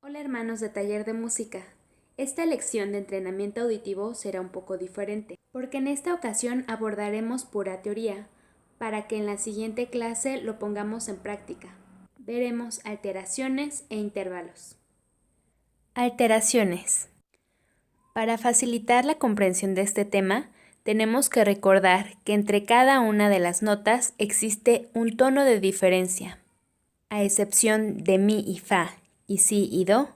Hola hermanos de Taller de Música. Esta lección de entrenamiento auditivo será un poco diferente, porque en esta ocasión abordaremos pura teoría, para que en la siguiente clase lo pongamos en práctica. Veremos alteraciones e intervalos. Alteraciones. Para facilitar la comprensión de este tema, tenemos que recordar que entre cada una de las notas existe un tono de diferencia, a excepción de mi y fa y si y do,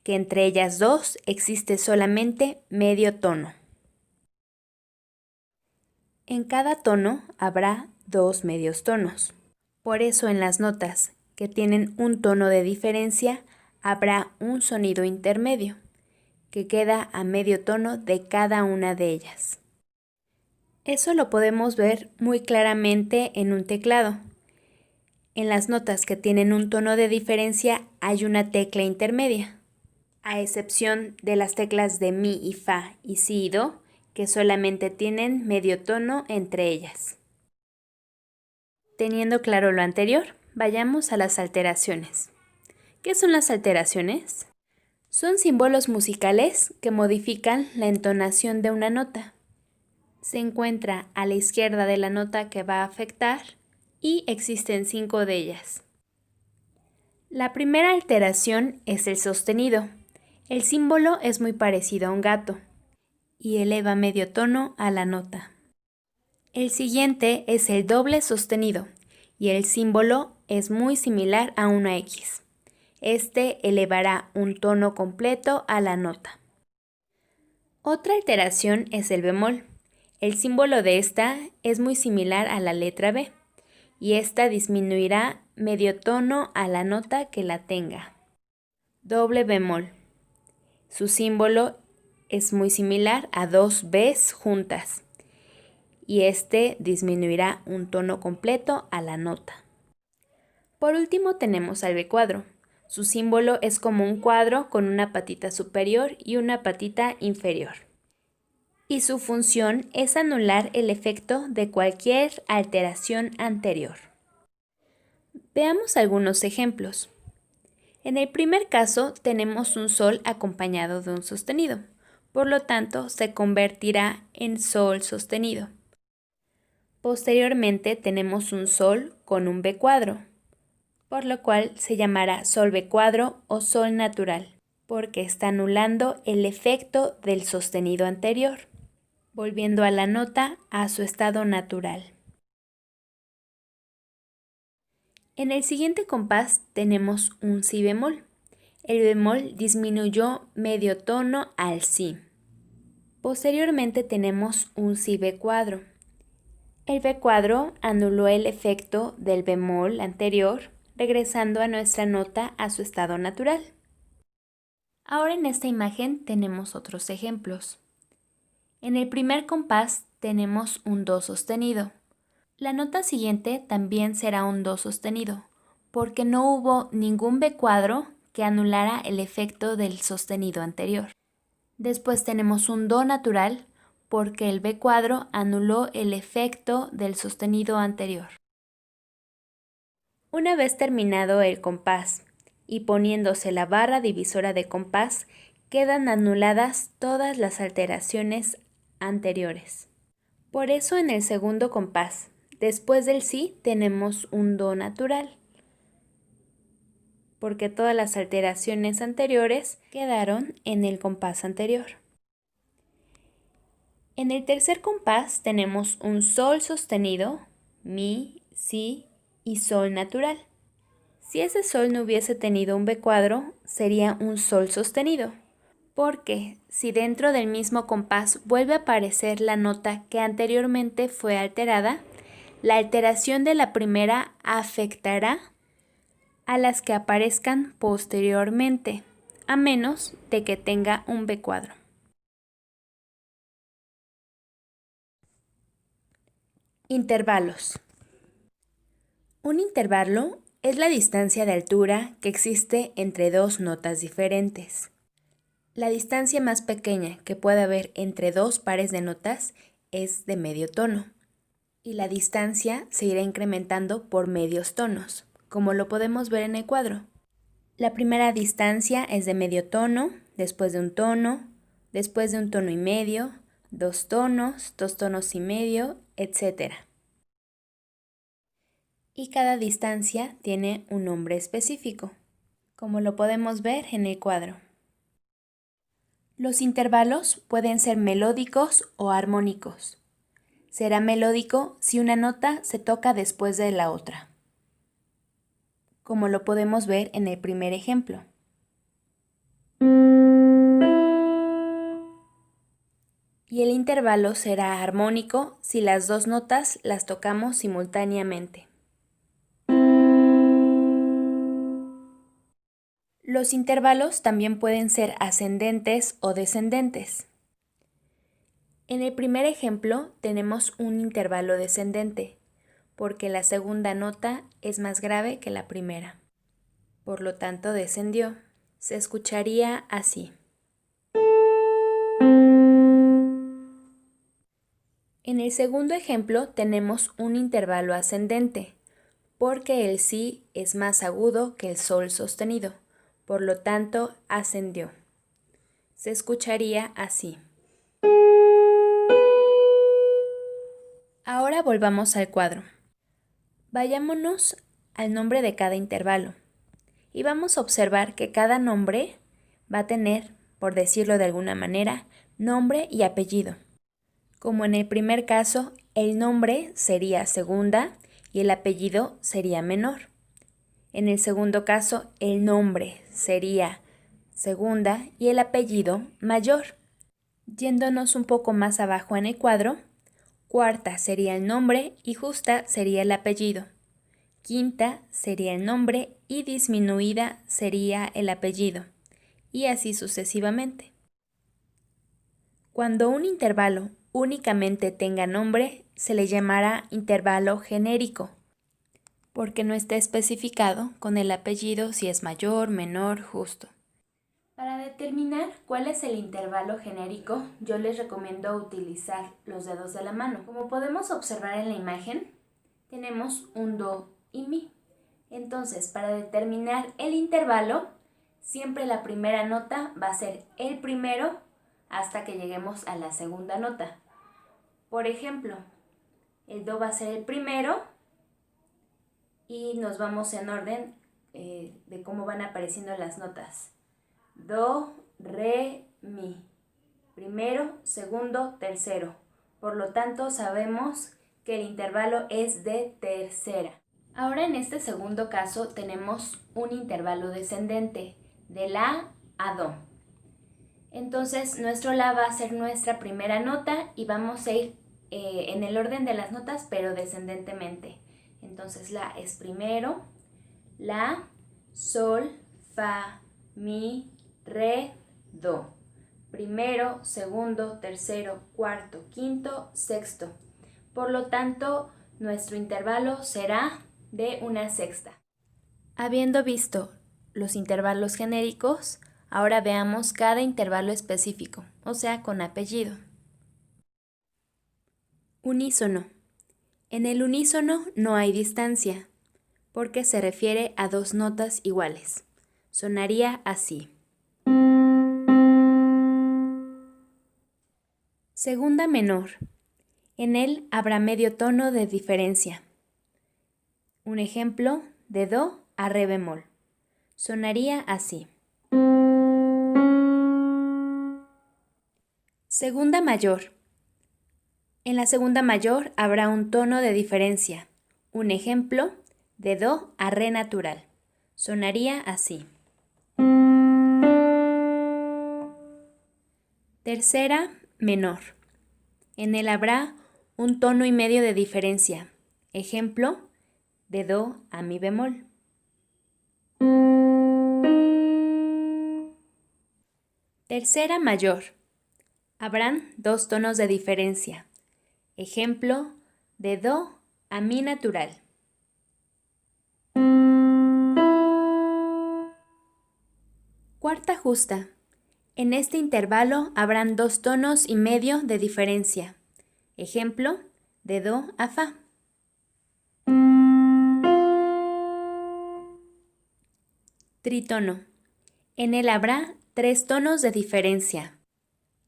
que entre ellas dos existe solamente medio tono. En cada tono habrá dos medios tonos. Por eso en las notas que tienen un tono de diferencia habrá un sonido intermedio, que queda a medio tono de cada una de ellas. Eso lo podemos ver muy claramente en un teclado. En las notas que tienen un tono de diferencia hay una tecla intermedia, a excepción de las teclas de mi y fa y si y do, que solamente tienen medio tono entre ellas. Teniendo claro lo anterior, vayamos a las alteraciones. ¿Qué son las alteraciones? Son símbolos musicales que modifican la entonación de una nota. Se encuentra a la izquierda de la nota que va a afectar y existen 5 de ellas. La primera alteración es el sostenido. El símbolo es muy parecido a un gato y eleva medio tono a la nota. El siguiente es el doble sostenido y el símbolo es muy similar a una X. Este elevará un tono completo a la nota. Otra alteración es el bemol. El símbolo de esta es muy similar a la letra B y esta disminuirá medio tono a la nota que la tenga. Doble bemol. Su símbolo es muy similar a dos Bs juntas y este disminuirá un tono completo a la nota. Por último tenemos al B cuadro. Su símbolo es como un cuadro con una patita superior y una patita inferior. Y su función es anular el efecto de cualquier alteración anterior. Veamos algunos ejemplos. En el primer caso tenemos un sol acompañado de un sostenido, por lo tanto se convertirá en sol sostenido. Posteriormente tenemos un sol con un B cuadro, por lo cual se llamará sol B cuadro o sol natural, porque está anulando el efecto del sostenido anterior, volviendo a la nota a su estado natural. En el siguiente compás tenemos un si bemol. El bemol disminuyó medio tono al si. Posteriormente tenemos un si B cuadro. El B cuadro anuló el efecto del bemol anterior, regresando a nuestra nota a su estado natural. Ahora en esta imagen tenemos otros ejemplos. En el primer compás tenemos un do sostenido. La nota siguiente también será un do sostenido, porque no hubo ningún B cuadro que anulara el efecto del sostenido anterior. Después tenemos un do natural, porque el B cuadro anuló el efecto del sostenido anterior. Una vez terminado el compás y poniéndose la barra divisora de compás, quedan anuladas todas las alteraciones anteriores. Por eso en el segundo compás, después del si, tenemos un do natural, porque todas las alteraciones anteriores quedaron en el compás anterior. En el tercer compás tenemos un sol sostenido, mi, si y sol natural. Si ese sol no hubiese tenido un B cuadro, sería un sol sostenido, porque si dentro del mismo compás vuelve a aparecer la nota que anteriormente fue alterada, la alteración de la primera afectará a las que aparezcan posteriormente, a menos de que tenga un B cuadro. Intervalos. Un intervalo es la distancia de altura que existe entre dos notas diferentes. La distancia más pequeña que puede haber entre dos pares de notas es de medio tono, y la distancia se irá incrementando por medios tonos, como lo podemos ver en el cuadro. La primera distancia es de medio tono, después de un tono y medio, 2 tonos y medio, etc. Y cada distancia tiene un nombre específico, como lo podemos ver en el cuadro. Los intervalos pueden ser melódicos o armónicos. Será melódico si una nota se toca después de la otra, como lo podemos ver en el primer ejemplo. Y el intervalo será armónico si las dos notas las tocamos simultáneamente. Los intervalos también pueden ser ascendentes o descendentes. En el primer ejemplo tenemos un intervalo descendente, porque la segunda nota es más grave que la primera. Por lo tanto, descendió. Se escucharía así. En el segundo ejemplo tenemos un intervalo ascendente, porque el si es más agudo que el sol sostenido. Por lo tanto, ascendió. Se escucharía así. Ahora volvamos al cuadro. Vayámonos al nombre de cada intervalo y vamos a observar que cada nombre va a tener, por decirlo de alguna manera, nombre y apellido. Como en el primer caso, el nombre sería segunda y el apellido sería menor. En el segundo caso, el nombre sería segunda y el apellido mayor. Yéndonos un poco más abajo en el cuadro, cuarta sería el nombre y justa sería el apellido. Quinta sería el nombre y disminuida sería el apellido. Y así sucesivamente. Cuando un intervalo únicamente tenga nombre, se le llamará intervalo genérico, porque no está especificado con el apellido si es mayor, menor, justo. Para determinar cuál es el intervalo genérico, yo les recomiendo utilizar los dedos de la mano. Como podemos observar en la imagen, tenemos un do y mi. Entonces, para determinar el intervalo, siempre la primera nota va a ser el primero hasta que lleguemos a la segunda nota. Por ejemplo, el do va a ser el primero y nos vamos en orden de cómo van apareciendo las notas. Do, re, mi. Primero, segundo, tercero. Por lo tanto, sabemos que el intervalo es de tercera. Ahora en este segundo caso tenemos un intervalo descendente, de la a do. Entonces nuestro la va a ser nuestra primera nota y vamos a ir en el orden de las notas, pero descendentemente. Entonces la es primero, la, sol, fa, mi, re, do. Primero, segundo, tercero, cuarto, quinto, sexto. Por lo tanto, nuestro intervalo será de una sexta. Habiendo visto los intervalos genéricos, ahora veamos cada intervalo específico, o sea, con apellido. Unísono. En el unísono no hay distancia, porque se refiere a dos notas iguales. Sonaría así. Segunda menor. En él habrá medio tono de diferencia. Un ejemplo, de do a re bemol. Sonaría así. Segunda mayor. En la segunda mayor habrá un tono de diferencia. Un ejemplo, de do a re natural. Sonaría así. Tercera menor. En él habrá un tono y medio de diferencia. Ejemplo, de do a mi bemol. Tercera mayor. Habrán dos tonos de diferencia. Ejemplo, de do a mi natural. Cuarta justa. En este intervalo habrán dos tonos y medio de diferencia. Ejemplo, de do a fa. Tritono. En él habrá 3 tonos de diferencia.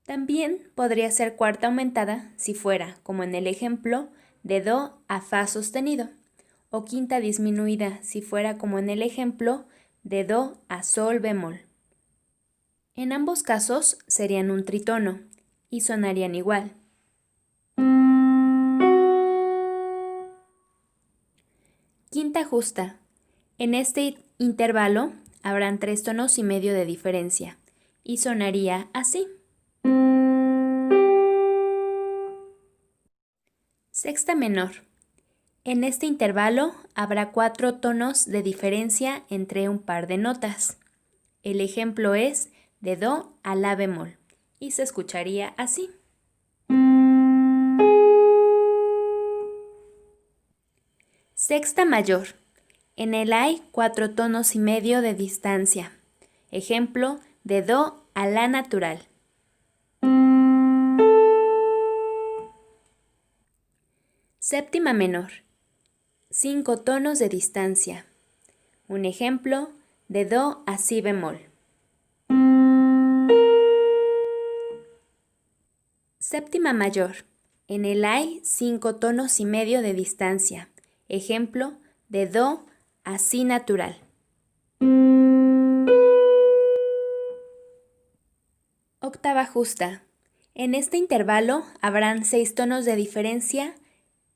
También podría ser cuarta aumentada si fuera, como en el ejemplo, de Do a Fa sostenido, o quinta disminuida si fuera, como en el ejemplo, de Do a Sol bemol. En ambos casos serían un tritono y sonarían igual. Quinta justa. En este intervalo habrán 3 tonos y medio de diferencia y sonaría así. Sexta menor. En este intervalo habrá 4 tonos de diferencia entre un par de notas. El ejemplo es de Do a La bemol y se escucharía así. Sexta mayor. En él hay 4 tonos y medio de distancia. Ejemplo de Do a La natural. Séptima menor. 5 tonos de distancia. Un ejemplo de Do a Si bemol. Séptima mayor. En él hay 5 tonos y medio de distancia. Ejemplo de Do a Si natural. Octava justa. En este intervalo habrán 6 tonos de diferencia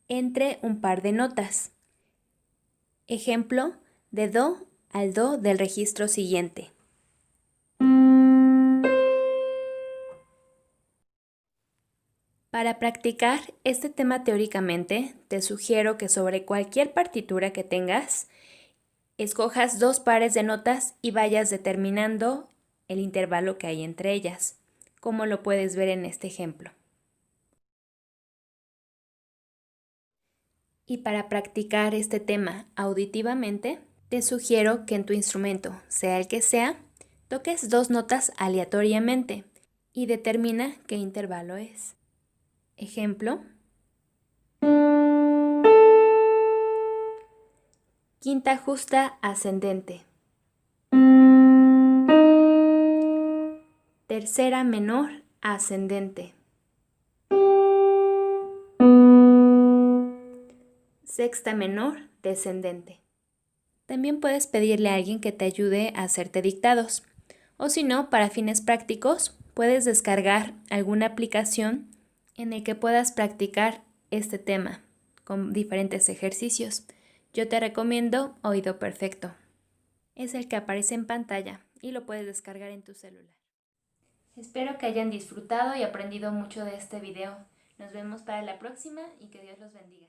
entre un par de notas. Ejemplo de Do al Do del registro siguiente. Para practicar este tema teóricamente, te sugiero que sobre cualquier partitura que tengas, escojas 2 pares de notas y vayas determinando el intervalo que hay entre ellas, como lo puedes ver en este ejemplo. Y para practicar este tema auditivamente, te sugiero que en tu instrumento, sea el que sea, toques 2 notas aleatoriamente y determina qué intervalo es. Ejemplo. Quinta justa ascendente. Tercera menor ascendente. Sexta menor descendente. También puedes pedirle a alguien que te ayude a hacerte dictados. O si no, para fines prácticos, puedes descargar alguna aplicación en el que puedas practicar este tema con diferentes ejercicios. Yo te recomiendo Oído Perfecto. Es el que aparece en pantalla y lo puedes descargar en tu celular. Espero que hayan disfrutado y aprendido mucho de este video. Nos vemos para la próxima y que Dios los bendiga.